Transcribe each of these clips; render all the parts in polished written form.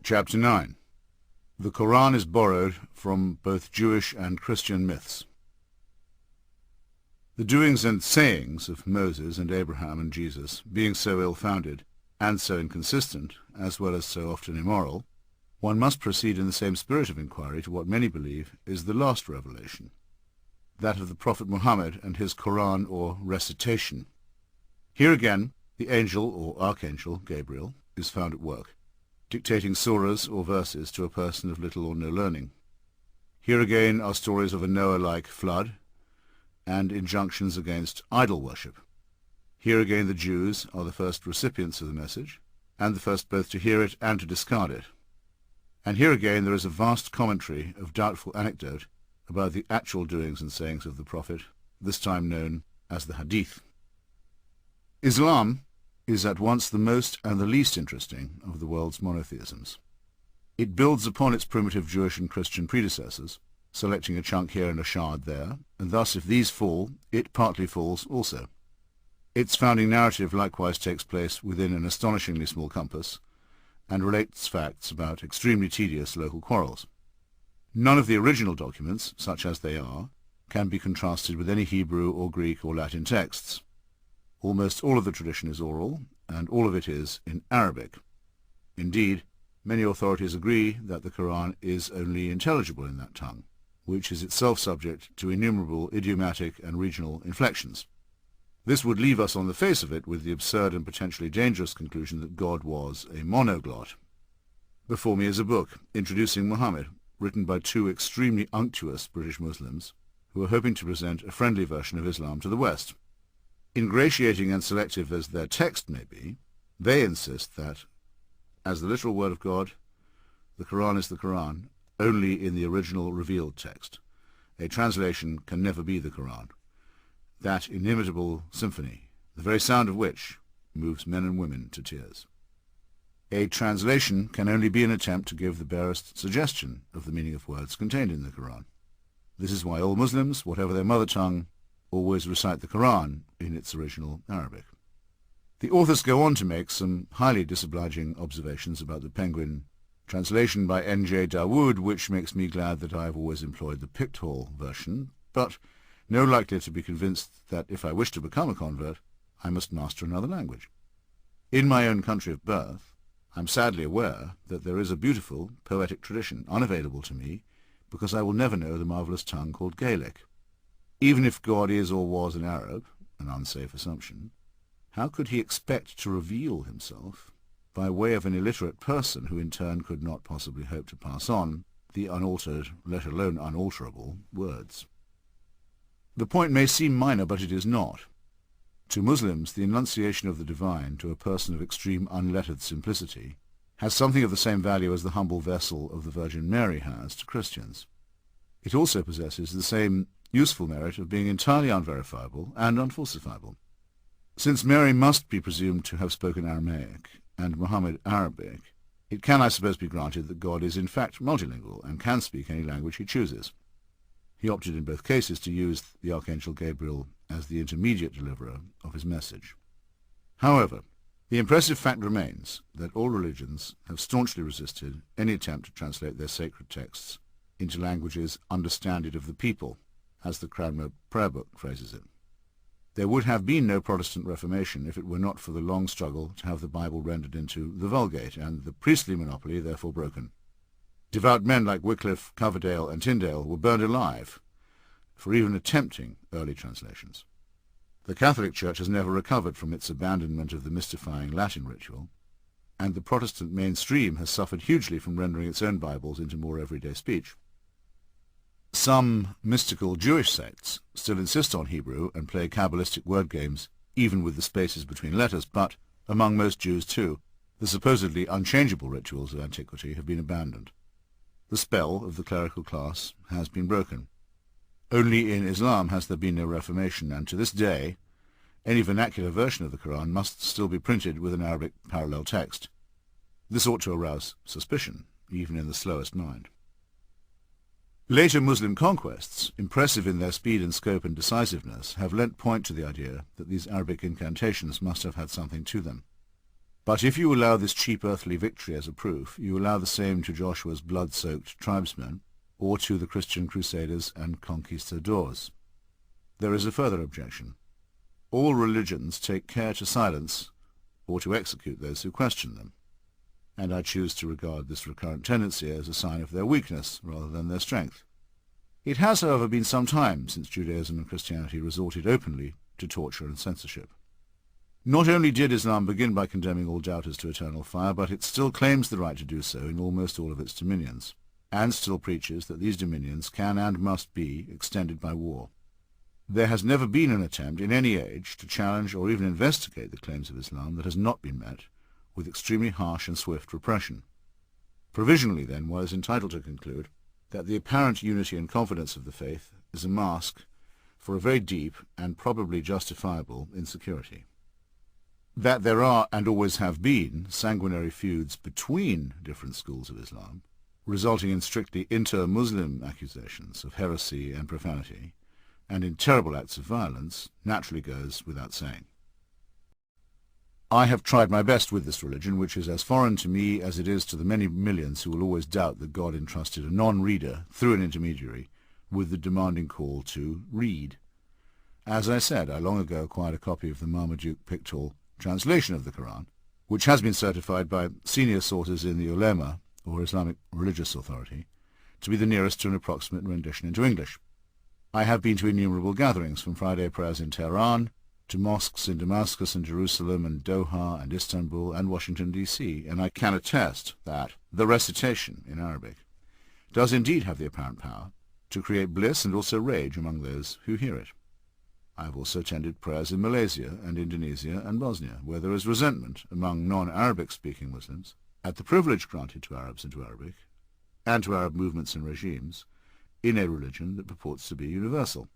Chapter 9. The Quran is borrowed from both Jewish and Christian myths. The doings and sayings of Moses and Abraham and Jesus, being so ill-founded and so inconsistent, as well as so often immoral, one must proceed in the same spirit of inquiry to what many believe is the last revelation, that of the Prophet Muhammad and his Quran or recitation. Here again, the angel or archangel, Gabriel, is found at work, dictating surahs or verses to a person of little or no learning. Here again are stories of a Noah-like flood and injunctions against idol worship. Here again the Jews are the first recipients of the message, and the first both to hear it and to discard it. And here again there is a vast commentary of doubtful anecdote about the actual doings and sayings of the Prophet, this time known as the Hadith. Islam is at once the most and the least interesting of the world's monotheisms. It builds upon its primitive Jewish and Christian predecessors, selecting a chunk here and a shard there, and thus if these fall, it partly falls also. Its founding narrative likewise takes place within an astonishingly small compass, and relates facts about extremely tedious local quarrels. None of the original documents, such as they are, can be contrasted with any Hebrew or Greek or Latin texts. Almost all of the tradition is oral, and all of it is in Arabic. Indeed, many authorities agree that the Quran is only intelligible in that tongue, which is itself subject to innumerable idiomatic and regional inflections. This would leave us on the face of it with the absurd and potentially dangerous conclusion that God was a monoglot. Before me is a book introducing Muhammad, written by two extremely unctuous British Muslims who are hoping to present a friendly version of Islam to the West. Ingratiating and selective as their text may be, they insist that, as the literal word of God, the Quran is the Quran only in the original revealed text. A translation can never be the Quran, that inimitable symphony, the very sound of which moves men and women to tears. A translation can only be an attempt to give the barest suggestion of the meaning of words contained in the Quran. This is why all Muslims, whatever their mother tongue, always recite the Quran in its original Arabic. The authors go on to make some highly disobliging observations about the Penguin translation by N.J. Dawood, which makes me glad that I have always employed the Picthall version, but no likelier to be convinced that if I wish to become a convert, I must master another language. In my own country of birth, I am sadly aware that there is a beautiful, poetic tradition unavailable to me because I will never know the marvellous tongue called Gaelic. Even if God is or was an Arab, an unsafe assumption, how could he expect to reveal himself by way of an illiterate person who in turn could not possibly hope to pass on the unaltered, let alone unalterable, words? The point may seem minor, but it is not. To Muslims, the enunciation of the divine to a person of extreme unlettered simplicity has something of the same value as the humble vessel of the Virgin Mary has to Christians. It also possesses the same useful merit of being entirely unverifiable and unfalsifiable. Since Mary must be presumed to have spoken Aramaic and Muhammad Arabic, it can, I suppose, be granted that God is in fact multilingual and can speak any language he chooses. He opted in both cases to use the Archangel Gabriel as the intermediate deliverer of his message. However, the impressive fact remains that all religions have staunchly resisted any attempt to translate their sacred texts into languages understanded of the people, as the Cranmer Prayer Book phrases it. There would have been no Protestant Reformation if it were not for the long struggle to have the Bible rendered into the Vulgate, and the priestly monopoly therefore broken. Devout men like Wycliffe, Coverdale, and Tyndale were burned alive for even attempting early translations. The Catholic Church has never recovered from its abandonment of the mystifying Latin ritual, and the Protestant mainstream has suffered hugely from rendering its own Bibles into more everyday speech. Some mystical Jewish sects still insist on Hebrew and play Kabbalistic word games even with the spaces between letters, but, among most Jews too, the supposedly unchangeable rituals of antiquity have been abandoned. The spell of the clerical class has been broken. Only in Islam has there been no reformation, and to this day any vernacular version of the Quran must still be printed with an Arabic parallel text. This ought to arouse suspicion, even in the slowest mind. Later Muslim conquests, impressive in their speed and scope and decisiveness, have lent point to the idea that these Arabic incantations must have had something to them. But if you allow this cheap earthly victory as a proof, you allow the same to Joshua's blood-soaked tribesmen, or to the Christian crusaders and conquistadors. There is a further objection. All religions take care to silence or to execute those who question them, and I choose to regard this recurrent tendency as a sign of their weakness rather than their strength. It has, however, been some time since Judaism and Christianity resorted openly to torture and censorship. Not only did Islam begin by condemning all doubters to eternal fire, but it still claims the right to do so in almost all of its dominions, and still preaches that these dominions can and must be extended by war. There has never been an attempt in any age to challenge or even investigate the claims of Islam that has not been met with extremely harsh and swift repression. Provisionally, then, one is entitled to conclude that the apparent unity and confidence of the faith is a mask for a very deep and probably justifiable insecurity. That there are, and always have been, sanguinary feuds between different schools of Islam, resulting in strictly inter-Muslim accusations of heresy and profanity, and in terrible acts of violence, naturally goes without saying. I have tried my best with this religion, which is as foreign to me as it is to the many millions who will always doubt that God entrusted a non-reader, through an intermediary, with the demanding call to read. As I said, I long ago acquired a copy of the Marmaduke Pictorial translation of the Quran, which has been certified by senior sources in the ulema, or Islamic religious authority, to be the nearest to an approximate rendition into English. I have been to innumerable gatherings, from Friday prayers in Tehran, to mosques in Damascus and Jerusalem and Doha and Istanbul and Washington, D.C., and I can attest that the recitation in Arabic does indeed have the apparent power to create bliss and also rage among those who hear it. I have also attended prayers in Malaysia and Indonesia and Bosnia, where there is resentment among non-Arabic-speaking Muslims at the privilege granted to Arabs and to Arabic, and to Arab movements and regimes, in a religion that purports to be universal.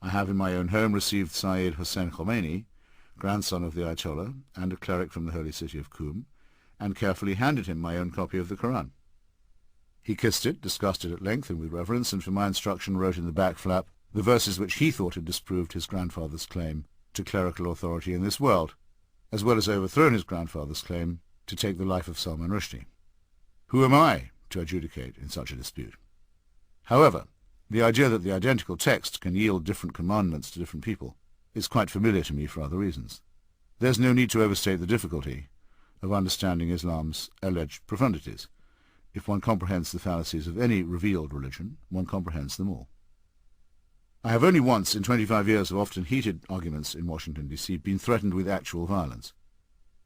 I have in my own home received Sayyid Hussein Khomeini, grandson of the Ayatollah, and a cleric from the holy city of Qum, and carefully handed him my own copy of the Quran. He kissed it, discussed it at length and with reverence, and for my instruction wrote in the back flap the verses which he thought had disproved his grandfather's claim to clerical authority in this world, as well as overthrown his grandfather's claim to take the life of Salman Rushdie. Who am I to adjudicate in such a dispute? However, the idea that the identical text can yield different commandments to different people is quite familiar to me for other reasons. There's no need to overstate the difficulty of understanding Islam's alleged profundities. If one comprehends the fallacies of any revealed religion, one comprehends them all. I have only once, in 25 years of often heated arguments in Washington, D.C., been threatened with actual violence.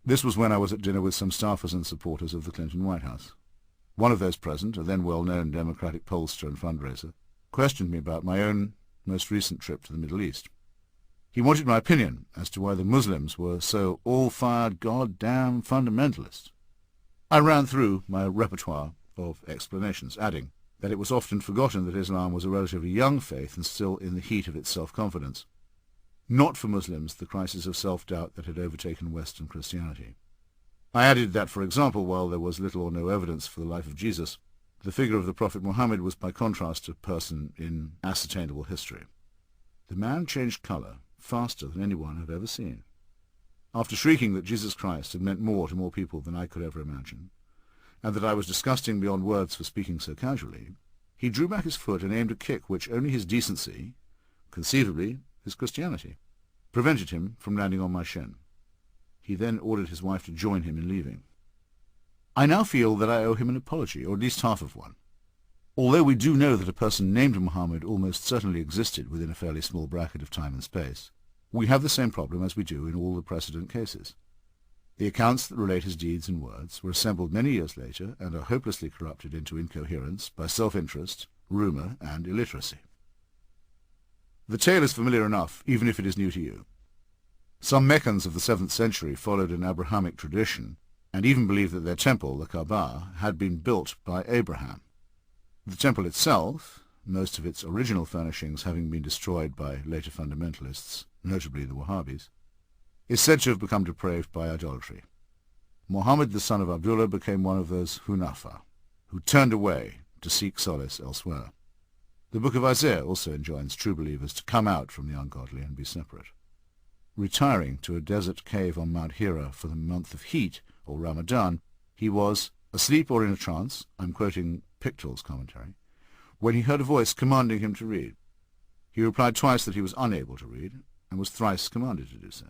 This was when I was at dinner with some staffers and supporters of the Clinton White House. One of those present, a then well-known Democratic pollster and fundraiser, questioned me about my own most recent trip to the Middle East. He wanted my opinion as to why the Muslims were so all-fired goddamn fundamentalists. I ran through my repertoire of explanations, adding that it was often forgotten that Islam was a relatively young faith and still in the heat of its self-confidence. Not for Muslims the crisis of self-doubt that had overtaken Western Christianity. I added that, for example, while there was little or no evidence for the life of Jesus, the figure of the Prophet Muhammad was by contrast a person in ascertainable history. The man changed colour faster than anyone had ever seen. After shrieking that Jesus Christ had meant more to more people than I could ever imagine, and that I was disgusting beyond words for speaking so casually, he drew back his foot and aimed a kick which only his decency, conceivably his Christianity, prevented him from landing on my shin. He then ordered his wife to join him in leaving. I now feel that I owe him an apology, or at least half of one. Although we do know that a person named Muhammad almost certainly existed within a fairly small bracket of time and space, we have the same problem as we do in all the precedent cases. The accounts that relate his deeds and words were assembled many years later and are hopelessly corrupted into incoherence by self-interest, rumour, and illiteracy. The tale is familiar enough, even if it is new to you. Some Meccans of the 7th century followed an Abrahamic tradition and even believed that their temple, the Kaaba, had been built by Abraham. The temple itself, most of its original furnishings having been destroyed by later fundamentalists, notably the Wahhabis, is said to have become depraved by idolatry. Muhammad, the son of Abdullah, became one of those Hunafa, who turned away to seek solace elsewhere. The book of Isaiah also enjoins true believers to come out from the ungodly and be separate. retiring to a desert cave on Mount Hira for the month of heat, or Ramadan, he was asleep or in a trance, I'm quoting Pictoul's commentary, when he heard a voice commanding him to read. He replied twice that he was unable to read, and was thrice commanded to do so.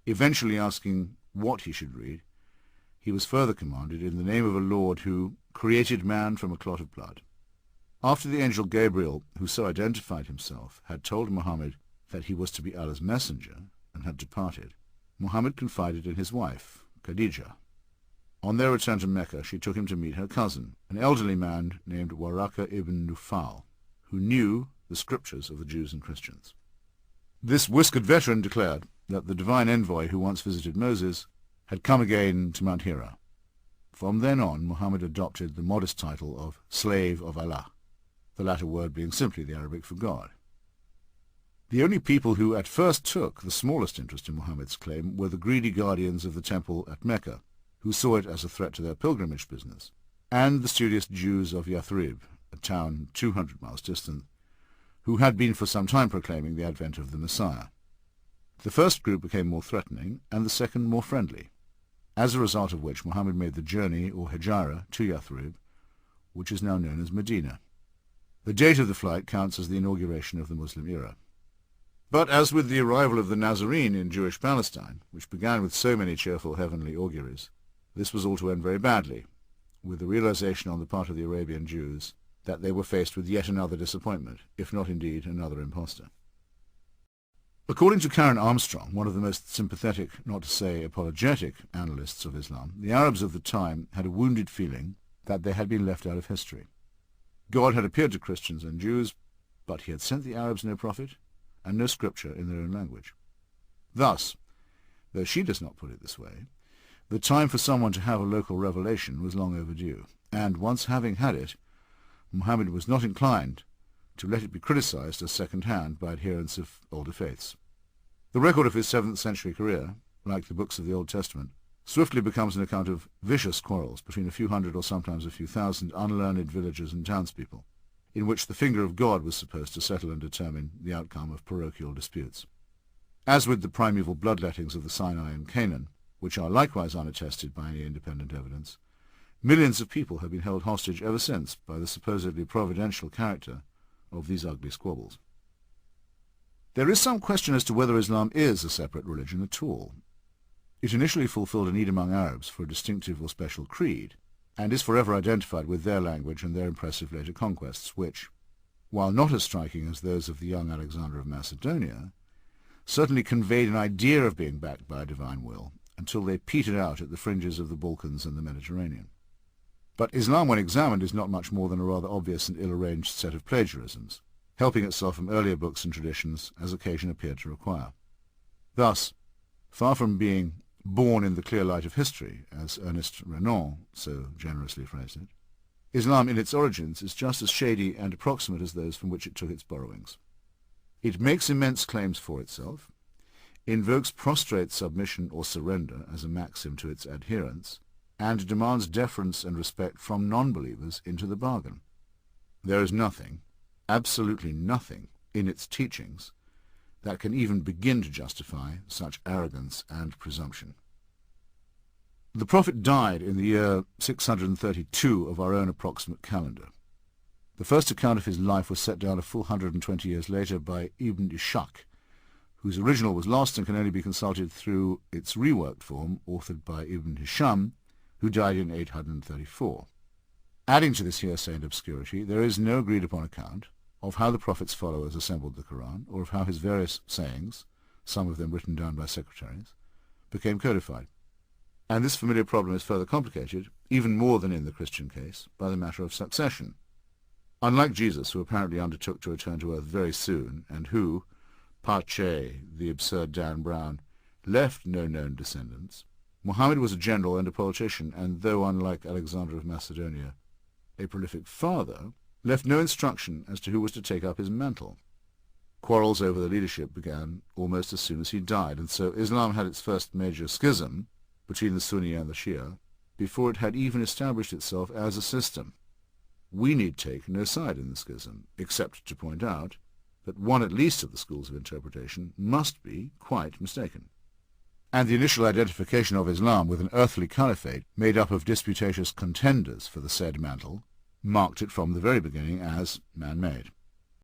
Eventually asking what he should read, he was further commanded in the name of a Lord who created man from a clot of blood. After the angel Gabriel, who so identified himself, had told Muhammad that he was to be Allah's messenger, and had departed, Muhammad confided in his wife, Khadijah. On their return to Mecca, she took him to meet her cousin, an elderly man named Waraka ibn Nufal, who knew the scriptures of the Jews and Christians. This whiskered veteran declared that the divine envoy who once visited Moses had come again to Mount Hira. From then on, Muhammad adopted the modest title of Slave of Allah, the latter word being simply the Arabic for God. The only people who at first took the smallest interest in Muhammad's claim were the greedy guardians of the temple at Mecca, who saw it as a threat to their pilgrimage business, and the studious Jews of Yathrib, a town 200 miles distant, who had been for some time proclaiming the advent of the Messiah. The first group became more threatening, and the second more friendly, as a result of which Muhammad made the journey, or Hijrah, to Yathrib, which is now known as Medina. The date of the flight counts as the inauguration of the Muslim era. But as with the arrival of the Nazarene in Jewish Palestine, which began with so many cheerful heavenly auguries, this was all to end very badly, with the realization on the part of the Arabian Jews that they were faced with yet another disappointment, if not indeed another impostor. According to Karen Armstrong, one of the most sympathetic, not to say apologetic, analysts of Islam, the Arabs of the time had a wounded feeling that they had been left out of history. God had appeared to Christians and Jews, but he had sent the Arabs no prophet and no scripture in their own language. Thus, though she does not put it this way, the time for someone to have a local revelation was long overdue, and once having had it, Muhammad was not inclined to let it be criticized as second-hand by adherents of older faiths. The record of his 7th century career, like the books of the Old Testament, swiftly becomes an account of vicious quarrels between a few hundred or sometimes a few thousand unlearned villagers and townspeople, in which the finger of God was supposed to settle and determine the outcome of parochial disputes. As with the primeval bloodlettings of the Sinai and Canaan, which are likewise unattested by any independent evidence, millions of people have been held hostage ever since by the supposedly providential character of these ugly squabbles. There is some question as to whether Islam is a separate religion at all. It initially fulfilled a need among Arabs for a distinctive or special creed, and is forever identified with their language and their impressive later conquests, which, while not as striking as those of the young Alexander of Macedonia, certainly conveyed an idea of being backed by a divine will, until they petered out at the fringes of the Balkans and the Mediterranean. But Islam, when examined, is not much more than a rather obvious and ill-arranged set of plagiarisms, helping itself from earlier books and traditions as occasion appeared to require. Thus, far from being born in the clear light of history, as Ernest Renan so generously phrased it, Islam in its origins is just as shady and approximate as those from which it took its borrowings. It makes immense claims for itself, invokes prostrate submission or surrender as a maxim to its adherents, and demands deference and respect from non-believers into the bargain. There is nothing, absolutely nothing, in its teachings that can even begin to justify such arrogance and presumption. The Prophet died in the year 632 of our own approximate calendar. The first account of his life was set down a full 120 years later by Ibn Ishaq, whose original was lost and can only be consulted through its reworked form, authored by Ibn Hisham, who died in 834. Adding to this hearsay and obscurity, there is no agreed-upon account of how the Prophet's followers assembled the Quran, or of how his various sayings, some of them written down by secretaries, became codified. And this familiar problem is further complicated, even more than in the Christian case, by the matter of succession. Unlike Jesus, who apparently undertook to return to earth very soon, and who, Pache, the absurd Dan Brown, left no known descendants, Muhammad was a general and a politician, and though, unlike Alexander of Macedonia, a prolific father, left no instruction as to who was to take up his mantle. Quarrels over the leadership began almost as soon as he died, and so Islam had its first major schism between the Sunni and the Shia before it had even established itself as a system. We need take no side in the schism, except to point out but one at least of the schools of interpretation must be quite mistaken. And the initial identification of Islam with an earthly caliphate made up of disputatious contenders for the said mantle marked it from the very beginning as man-made.